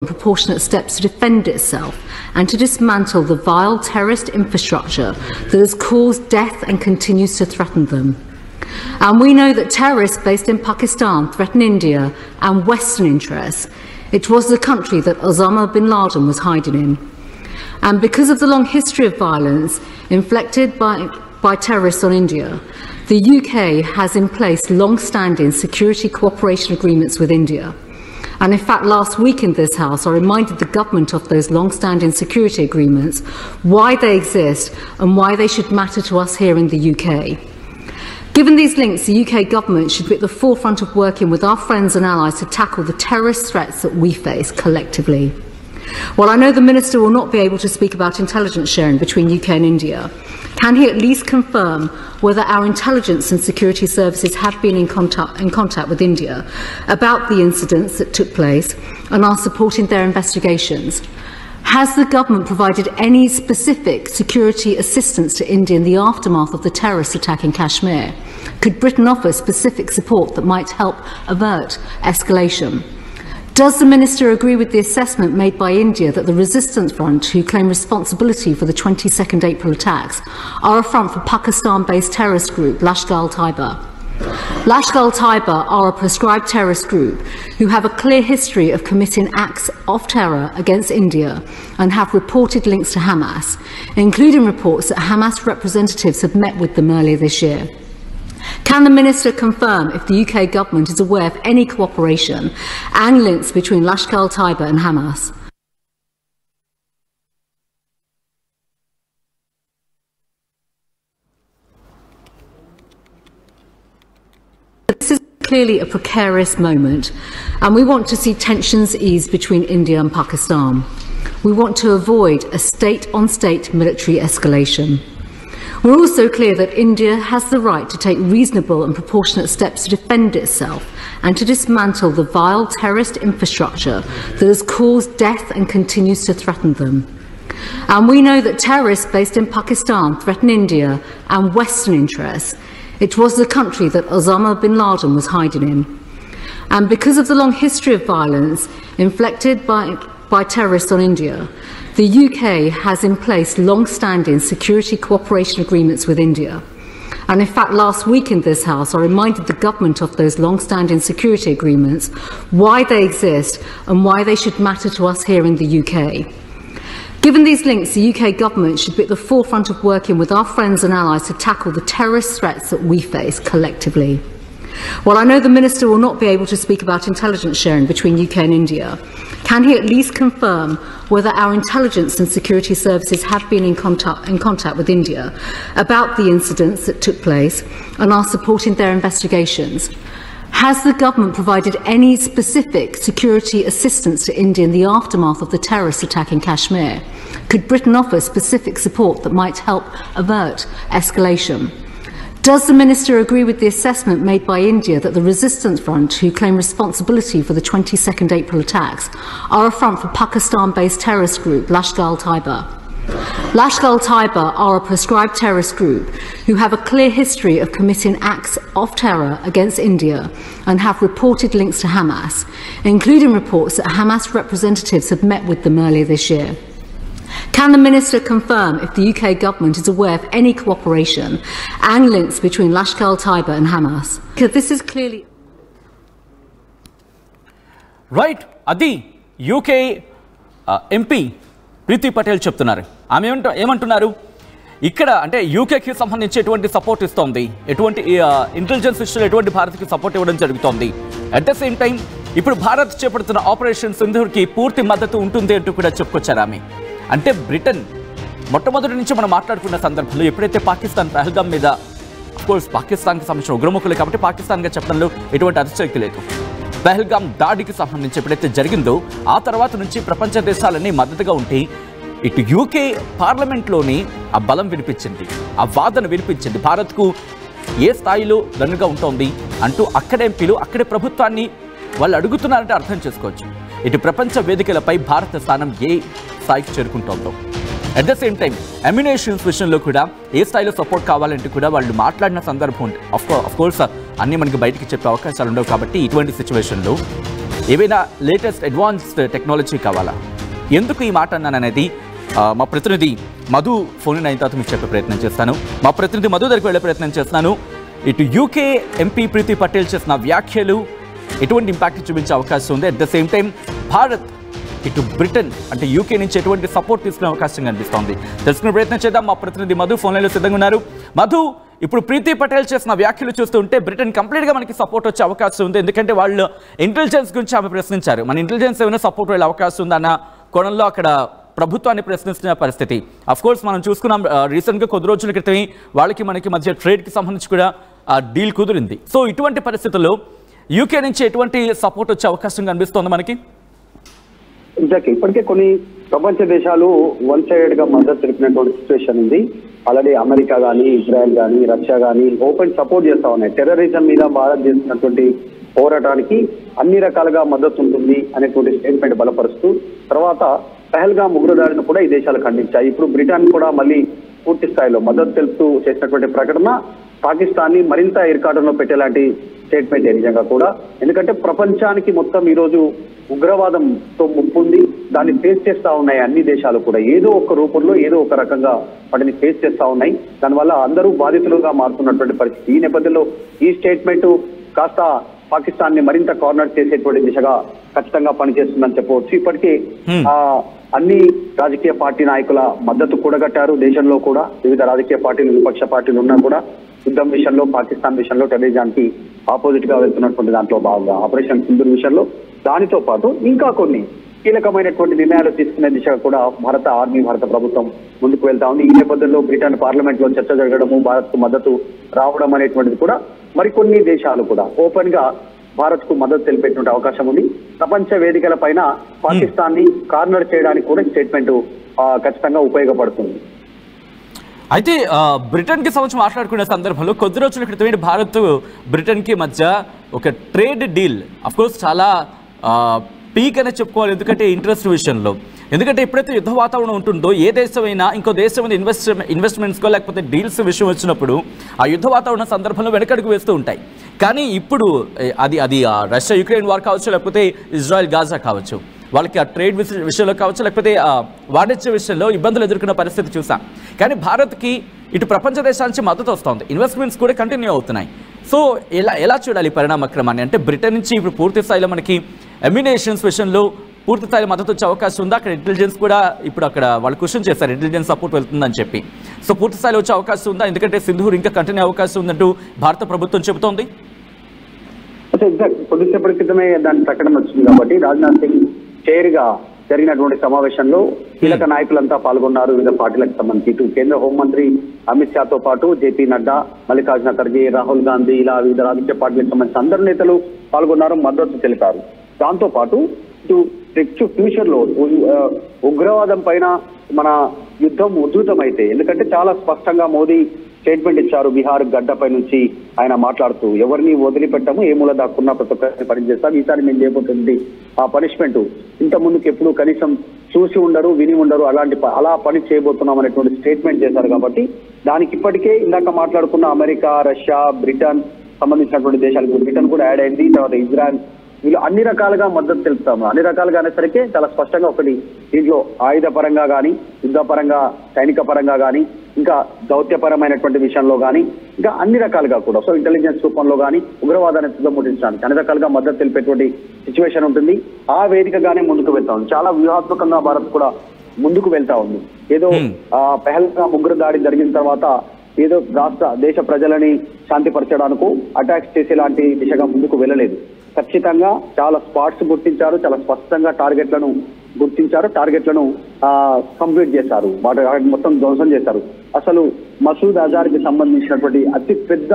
proportionate steps to defend itself and to dismantle the vile terrorist infrastructure that has caused death and continues to threaten them. And we know that terrorists based in Pakistan threaten India and Western interests. It was the country that Osama bin Laden was hiding in. And because of the long history of violence inflicted by terrorists on India, the UK has in place long-standing security cooperation agreements with India. And in fact, last week in this House, I reminded the government of those long-standing security agreements, why they exist and why they should matter to us here in the UK. Given these links, the UK government should be at the forefront of working with our friends and allies to tackle the terrorist threats that we face collectively. While I know the Minister will not be able to speak about intelligence sharing between UK and India, can he at least confirm whether our intelligence and security services have been in contact with India about the incidents that took place and are supporting their investigations? Has the government provided any specific security assistance to India in the aftermath of the terrorist attack in Kashmir? Could Britain offer specific support that might help avert escalation? Does the Minister agree with the assessment made by India that the Resistance Front, who claim responsibility for the 22nd April attacks, are a front for Pakistan-based terrorist group Lashkar-e-Taiba? Lashkar-e-Taiba are a proscribed terrorist group who have a clear history of committing acts of terror against India and have reported links to Hamas, including reports that Hamas representatives have met with them earlier this year. Can the Minister confirm if the UK government is aware of any cooperation and links between Lashkar-e-Taiba and Hamas? This is clearly a precarious moment, and we want to see tensions ease between India and Pakistan. We want to avoid a state-on-state military escalation. We're also clear that India has the right to take reasonable and proportionate steps to defend itself and to dismantle the vile terrorist infrastructure that has caused death and continues to threaten them. And we know that terrorists based in Pakistan threaten India and Western interests. It was the country that Osama bin Laden was hiding in. And because of the long history of violence inflicted by terrorists on India, the UK has in place long-standing security cooperation agreements with India. And in fact, last week in this House, I reminded the government of those long-standing security agreements, why they exist and why they should matter to us here in the UK. Given these links, the UK government should be at the forefront of working with our friends and allies to tackle the terrorist threats that we face collectively. While I know the Minister will not be able to speak about intelligence sharing between UK and India, can he at least confirm whether our intelligence and security services have been in contact with India about the incidents that took place and are supporting their investigations? Has the government provided any specific security assistance to India in the aftermath of the terrorist attack in Kashmir? Could Britain offer specific support that might help avert escalation? Does the Minister agree with the assessment made by India that the Resistance Front, who claim responsibility for the 22nd April attacks, are a front for Pakistan-based terrorist group Lashkar-e-Taiba? Lashkar-e-Taiba are a proscribed terrorist group who have a clear history of committing acts of terror against India and have reported links to Hamas, including reports that Hamas representatives have met with them earlier this year. Can the Minister confirm if the UK government is aware of any cooperation and links between Lashkar-e-Taiba and Hamas? Because this is clearly... Right, Adi, UK MP Priti Patel చెప్తున్నారు. ఆమె ఏమంటున్నారు? ఇక్కడ అంటే యూకేకి సంబంధించి ఎటువంటి support ఇస్తోంది, ఎటువంటి intelligence విషయంలో ఎటువంటి భారత్కి సపోర్ట్ ఇవ్వడం జరుగుతోంది. అట్ ద సేమ్ టైం ఇప్పుడు భారత్ చేపడుతున్న ఆపరేషన్ సింధూర్కి పూర్తి మద్దతు ఉంటుంది అంటూ కూడా చెప్పుకొచ్చారు ఆమె. అంటే బ్రిటన్ మొట్టమొదటి నుంచి మనం మాట్లాడుకున్న సందర్భంలో ఎప్పుడైతే పాకిస్తాన్ పహల్గామ్ మీద అఫ్కోర్స్ పాకిస్తాన్కి సంబంధించిన ఉగ్రముఖులు కాబట్టి పాకిస్తాన్గా చెప్పడంలో ఎటువంటి అతిశయోక్తి లేదు. పహల్గామ్ దాడికి సంబంధించి ఎప్పుడైతే జరిగిందో ఆ తర్వాత నుంచి ప్రపంచ దేశాలన్నీ మద్దతుగా ఉంటే ఇటు యూకే పార్లమెంట్లోని ఆ బలం వినిపించింది, ఆ వాదన వినిపించింది. భారత్కు ఏ స్థాయిలో దన్నుగా ఉంటుంది అంటూ అక్కడే ఎంపీలు అక్కడే ప్రభుత్వాన్ని వాళ్ళు అడుగుతున్నారంటే అర్థం చేసుకోవచ్చు. ఇటు ప్రపంచ వేదికలపై భారత స్థానం ఏ స్థాయికి చేరుకుంటుందో. At the same time ammunitions విషయంలో కూడా ఏ స్థాయిలో సపోర్ట్ కావాలంటే కూడా వాళ్ళు మాట్లాడిన సందర్భం అఫ్కోర్స్ అన్నీ మనకి బయటికి చెప్పే అవకాశాలు ఉండవు. కాబట్టి ఇటువంటి సిచ్యువేషన్లో ఏవైనా లేటెస్ట్ అడ్వాన్స్డ్ టెక్నాలజీ కావాలా? ఎందుకు ఈ మాట అన్నాను అనేది మా ప్రతినిధి మధు ఫోన్ అయిన తర్వాత మీకు చెప్పే ప్రయత్నం చేస్తాను. మా ప్రతినిధి మధు దగ్గరికి వెళ్ళే ప్రయత్నం చేస్తాను. ఇటు యూకే ఎంపీ ప్రీతి పటేల్ చేసిన వ్యాఖ్యలు ఎటువంటి ఇంపాక్ట్ చూపించే అవకాశం ఉంది? At the same time Bharat ఇటు బ్రిటన్ అంటే యూకే నుంచి ఎటువంటి సపోర్ట్ తీసుకునే అవకాశం కనిపిస్తోంది? తెలుసుకునే ప్రయత్నం చేద్దాం. మా ప్రతినిధి మధు ఫోన్ లైన్లో సిద్ధంగా ఉన్నారు. మధు, ఇప్పుడు ప్రీతి పటేల్ చేసిన వ్యాఖ్యలు చూస్తుంటే బ్రిటన్ కంప్లీట్గా మనకి సపోర్ట్ వచ్చే అవకాశం ఉంది. ఎందుకంటే వాళ్ళు ఇంటెలిజెన్స్ గురించి ఆమె ప్రశ్నించారు. మన ఇంటెలిజెన్స్ ఏమైనా సపోర్ట్ వెళ్ళే అవకాశం ఉందన్న కోణంలో అక్కడ ప్రభుత్వాన్ని ప్రశ్నిస్తున్న పరిస్థితి. అఫ్ కోర్స్ మనం చూసుకున్నాం, రీసెంట్గా కొద్ది రోజుల క్రితమే వాళ్ళకి మనకి మధ్య ట్రేడ్కి సంబంధించి కూడా డీల్ కుదిరింది. సో ఇటువంటి పరిస్థితుల్లో యూకే నుంచి ఎటువంటి సపోర్ట్ వచ్చే అవకాశం కనిపిస్తోంది మనకి? ఇప్పటికే కొన్ని ప్రపంచ దేశాలు వన్ సైడ్ గా మద్దతు తెలిపినటువంటి సిచ్యువేషన్ ఉంది. ఆల్రెడీ అమెరికా కానీ, ఇజ్రాయెల్ కానీ, రష్యా కానీ ఓపెన్ సపోర్ట్ చేస్తా ఉన్నాయి. టెర్రరిజం మీద భారత్ చేస్తున్నటువంటి పోరాటానికి అన్ని రకాలుగా మద్దతు ఉంటుంది అనేటువంటి స్టేట్మెంట్ బలపరుస్తూ, తర్వాత పహల్గామ్ ఉగ్రదాడిని కూడా ఈ దేశాలు ఖండించాయి. ఇప్పుడు బ్రిటన్ కూడా మళ్ళీ పూర్తి స్థాయిలో మద్దతు తెలుపుతూ చేసినటువంటి ప్రకటన పాకిస్తాన్ ని మరింత ఇరకాటంలో పెట్టేలాంటి స్టేట్మెంట్ నిజంగా కూడా. ఎందుకంటే ప్రపంచానికి మొత్తం ఈ రోజు ఉగ్రవాదంతో ముప్పుంది. దాన్ని ఫేస్ చేస్తా ఉన్నాయి అన్ని దేశాలు కూడా, ఏదో ఒక రూపంలో ఏదో ఒక రకంగా వాటిని ఫేస్ చేస్తా ఉన్నాయి. దానివల్ల అందరూ బాధితులుగా మారుతున్నటువంటి పరిస్థితి. ఈ నేపథ్యంలో ఈ స్టేట్మెంట్ కాస్త పాకిస్తాన్ ని మరింత కార్నర్ చేసేటువంటి దిశగా ఖచ్చితంగా పనిచేస్తుందని చెప్పవచ్చు. ఇప్పటికే అన్ని రాజకీయ పార్టీ నాయకుల మద్దతు కూడగట్టారు. దేశంలో కూడా వివిధ రాజకీయ పార్టీలు, విపక్ష పార్టీలు ఉన్నా కూడా యుద్ధం విషయంలో, పాకిస్తాన్ విషయంలో టెర్రరిజానికి ఆపోజిట్ గా వెళ్తున్నటువంటి దాంట్లో భాగంగా ఆపరేషన్ సింధూర్ విషయంలో, దానితో పాటు ఇంకా కొన్ని కీలకమైనటువంటి నిర్ణయాలు తీసుకునే దిశగా కూడా భారత ఆర్మీ, భారత ప్రభుత్వం ముందుకు వెళ్తా ఉంది. ఈ నేపథ్యంలో బ్రిటన్ పార్లమెంట్ లో చర్చ జరగడము, భారత్ కు మద్దతు రావడం అనేటువంటిది కూడా మరికొన్ని దేశాలు కూడా ఓపెన్ గా భారత్ కు మద్దతు తెలిపేటువంటి అవకాశం ఉంది. ప్రపంచ వేదికల పైన పాకిస్తాన్ ని కార్నర్ చేయడానికి కూడా స్టేట్మెంట్ ఖచ్చితంగా ఉపయోగపడుతుంది. అయితే బ్రిటన్ కి సంబంధించి మాట్లాడుకునే సందర్భంలో కొద్ది రోజుల క్రితమే భారత్ బ్రిటన్ కి మధ్య ఒక ట్రేడ్ డీల్ అఫ్ కోర్స్ చాలా పీక్ అనే చెప్పుకోవాలి. ఎందుకంటే ఇంట్రెస్ట్ విషయంలో, ఎందుకంటే ఎప్పుడైతే యుద్ధ వాతావరణం ఉంటుందో ఏ దేశమైనా ఇంకో దేశం ఇన్వెస్ట్మెంట్స్కో లేకపోతే డీల్స్ విషయం వచ్చినప్పుడు ఆ యుద్ధ వాతావరణం సందర్భంలో వెనకడుగు వేస్తూ ఉంటాయి. కానీ ఇప్పుడు అది రష్యా యుక్రెయిన్ వార్ కావచ్చు, లేకపోతే ఇజ్రాయెల్ గాజా కావచ్చు, వాళ్ళకి ఆ ట్రేడ్ విషయంలో కావచ్చు, లేకపోతే వాణిజ్య విషయంలో ఇబ్బందులు ఎదుర్కొన్న పరిస్థితి చూసాం. కానీ భారత్కి ఇటు ప్రపంచ దేశాల నుంచి మద్దతు వస్తుంది, ఇన్వెస్ట్మెంట్స్ కూడా కంటిన్యూ అవుతున్నాయి. సో ఎలా చూడాలి పరిణామక్రమాన్ని? అంటే బ్రిటన్ నుంచి ఇప్పుడు పూర్తి స్థాయిలో మనకి అమ్యునేషన్స్ విషయంలో పూర్తి స్థాయిలో మద్దతు వచ్చే అవకాశం ఉందా? అక్కడ ఇంటెలిజెన్స్ కూడా ఇప్పుడు అక్కడ వాళ్ళు క్వశ్చన్ చేశారు, ఇంటెలిజెన్స్ సపోర్ట్ వెళ్తుందని చెప్పి. సో పూర్తి స్థాయిలో వచ్చే అవకాశం ఉందా? ఎందుకంటే సింధూర్ ఇంకా కంటిన్యూ అవకాశం ఉందంటూ భారత ప్రభుత్వం చెబుతోంది. కొద్దిసేపటి క్రితమే దాని ప్రకటన వచ్చింది కాబట్టి రాజ్నాథ్ సింగ్ చైర్ గా జరిగినటువంటి సమావేశంలో కీలక నాయకులంతా పాల్గొన్నారు. వివిధ పార్టీలకు సంబంధించి ఇటు కేంద్ర హోంమంత్రి అమిత్ షాతో పాటు జేపీ నడ్డా, మల్లికార్జున ఖర్గే, రాహుల్ గాంధీ, ఇలా వివిధ రాజకీయ పార్టీలకు సంబంధించి అందరు నేతలు పాల్గొన్నారు, మద్దతు తెలిపారు. దాంతో పాటు ఇటు ఫ్యూచర్ లో ఉగ్రవాదం పైన మన యుద్ధం ఉధృతమైతే, ఎందుకంటే చాలా స్పష్టంగా మోదీ స్టేట్మెంట్ ఇచ్చారు బీహార్ గడ్డపై నుంచి ఆయన మాట్లాడుతూ, ఎవరిని వదిలిపెట్టము, ఏ మూల దాక్కున్నా ప్రతి ఒక్కరిని పనిచేస్తాం, ఈసారి మేము చేయబోతుంది ఆ పనిష్మెంట్ ఇంత ముందుకు ఎప్పుడు కనీసం చూసి ఉండరు, విని ఉండరు, అలా పని చేయబోతున్నాం అనేటువంటి స్టేట్మెంట్ చేశారు. కాబట్టి దానికి ఇప్పటికే ఇందాక మాట్లాడుకున్న అమెరికా, రష్యా, బ్రిటన్ సంబంధించినటువంటి దేశాలకు బ్రిటన్ కూడా యాడ్ అయింది. తర్వాత ఇజ్రాయెల్, వీళ్ళు అన్ని రకాలుగా మద్దతు తెలుపుతాము. అన్ని రకాలుగా అనేసరికి చాలా స్పష్టంగా ఒకటి, దీంట్లో ఆయుధ పరంగా కానీ, యుద్ధ పరంగా, సైనిక పరంగా కానీ, ఇంకా దౌత్యపరమైనటువంటి విషయంలో కానీ, ఇంకా అన్ని రకాలుగా కూడా, సో ఇంటెలిజెన్స్ రూపంలో కానీ ఉగ్రవాదాన్ని తుదముట్టించడానికి అన్ని రకాలుగా మద్దతు తెలిపేటువంటి సిచ్యువేషన్ ఉంటుంది. ఆ వేదికగానే ముందుకు వెళ్తా ఉంది. చాలా వ్యూహాత్మకంగా భారత్ కూడా ముందుకు వెళ్తా ఉంది. ఏదో పహల్గామ్ ఉగ్ర దాడి జరిగిన తర్వాత ఏదో దేశ ప్రజలని శాంతిపరచడానికో అటాక్స్ చేసేలాంటి దిశగా ముందుకు వెళ్ళలేదు. ఖచ్చితంగా చాలా స్పాట్స్ గుర్తించారు, చాలా స్పష్టంగా టార్గెట్లను గుర్తించారు, టార్గెట్లను కంప్లీట్ చేశారు, వాటి మొత్తం ధ్వంసం చేశారు. అసలు మసూద్ అజార్ కి సంబంధించినటువంటి అతి పెద్ద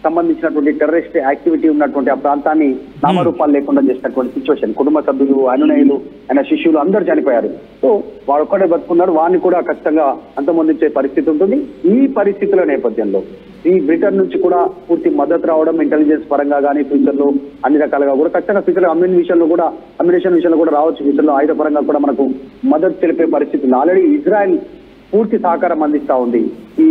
సంబంధించినటువంటి టెర్రరిస్ట్ యాక్టివిటీ ఉన్నటువంటి ఆ ప్రాంతాన్ని నామరూపాలు లేకుండా చేసినటువంటి సిచ్యువేషన్. కుటుంబ సభ్యులు, అనునయులు, ఆయన శిష్యులు అందరూ చనిపోయారు. సో వాడు ఒక్కడే బతుకున్నాడు, వాడిని కూడా ఖచ్చితంగా అంతమొందించే పరిస్థితి ఉంటుంది. ఈ పరిస్థితుల నేపథ్యంలో ఈ బ్రిటన్ నుంచి కూడా పూర్తి మద్దతు రావడం, ఇంటెలిజెన్స్ పరంగా కానీ ఫ్యూచర్ లో అన్ని రకాలుగా కూడా ఖచ్చితంగా ఫ్యూచర్ అమ్యునేషన్ విషయంలో కూడా రావచ్చు. ఫ్యూచర్ లో ఆయుధ పరంగా కూడా మనకు మద్దతు తెలిపే పరిస్థితి. ఆల్రెడీ ఇజ్రాయెల్ పూర్తి సహకారం అందిస్తా ఉంది ఈ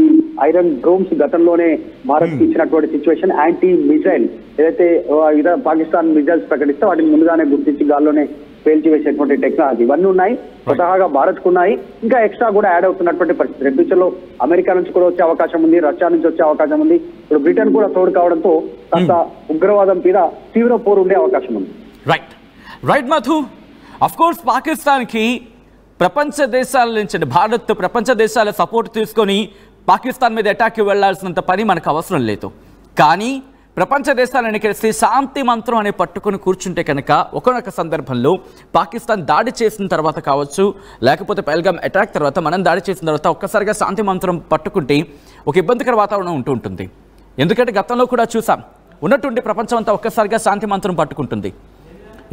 ఐరన్ డ్రోమ్స్ గతంలోనే భారత్ కి ఇచ్చినటువంటి సిచ్యువేషన్, యాంటీ మిజైల్ ఏదైతే పాకిస్తాన్ మిజైల్స్ ప్రకటిస్తే వాటిని ముందుగానే గుర్తించి గాల్లోనే పేల్చివేసేటువంటి టెక్నాలజీ ఇవన్నీ ఉన్నాయి. స్వతహాగా భారత్ కు ఉన్నాయి, ఇంకా ఎక్స్ట్రా కూడా యాడ్ అవుతున్నటువంటి పరిస్థితి. ఫ్యూచర్ లో అమెరికా నుంచి కూడా వచ్చే అవకాశం ఉంది, రష్యా నుంచి వచ్చే అవకాశం ఉంది, ఇప్పుడు బ్రిటన్ కూడా తోడు కావడంతో కొంత ఉగ్రవాదం మీద తీవ్ర పోరు ఉండే అవకాశం ఉంది. రైట్ మధు, అఫ్ కోర్స్ పాకిస్తాన్కి ప్రపంచ దేశాల నుంచి భారత్ ప్రపంచ దేశాల సపోర్ట్ తీసుకొని పాకిస్తాన్ మీద అటాక్కి వెళ్లాల్సినంత పని మనకు అవసరం లేదు. కానీ ప్రపంచ దేశాలను కలిసి శాంతి మంత్రం అనే పట్టుకొని కూర్చుంటే కనుక ఒకనొక సందర్భంలో పాకిస్తాన్ దాడి చేసిన తర్వాత కావచ్చు, లేకపోతే పహల్గామ్ అటాక్ తర్వాత మనం దాడి చేసిన తర్వాత ఒక్కసారిగా శాంతి మంత్రం పట్టుకుంటే ఒక ఇబ్బందికర వాతావరణం ఉంటూ ఉంటుంది. ఎందుకంటే గతంలో కూడా చూసాం, ఉన్నటువంటి ప్రపంచం అంతా ఒక్కసారిగా శాంతి మంత్రం పట్టుకుంటుంది.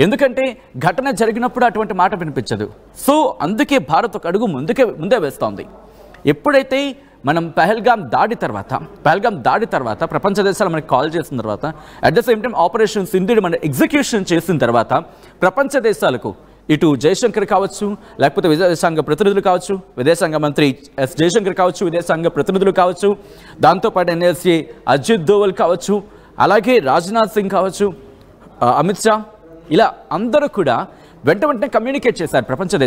ఎందుకంటే ఘటన జరిగినప్పుడు అటువంటి మాట వినిపించదు. సో అందుకే భారత్ ఒక అడుగు ముందే వేస్తోంది. ఎప్పుడైతే మనం పహల్గామ్ దాడి తర్వాత ప్రపంచ దేశాలు మనకి కాల్ చేసిన తర్వాత, at the same time operation Sindoor మన ఎగ్జిక్యూషన్ చేసిన తర్వాత ప్రపంచ దేశాలకు ఇటు జయశంకర్ కావచ్చు, లేకపోతే విదేశాంగ ప్రతినిధులు కావచ్చు, విదేశాంగ మంత్రి ఎస్ జయశంకర్ కావచ్చు, విదేశాంగ ప్రతినిధులు కావచ్చు, దాంతోపాటు ఎన్ఎస్ఏ అజిత్ దోవల్ కావచ్చు, అలాగే రాజ్నాథ్ సింగ్ కావచ్చు, అమిత్ షా, ఇలా అందరూ కూడా వెంటనే కమ్యూనికేట్ చేశారు ప్రపంచ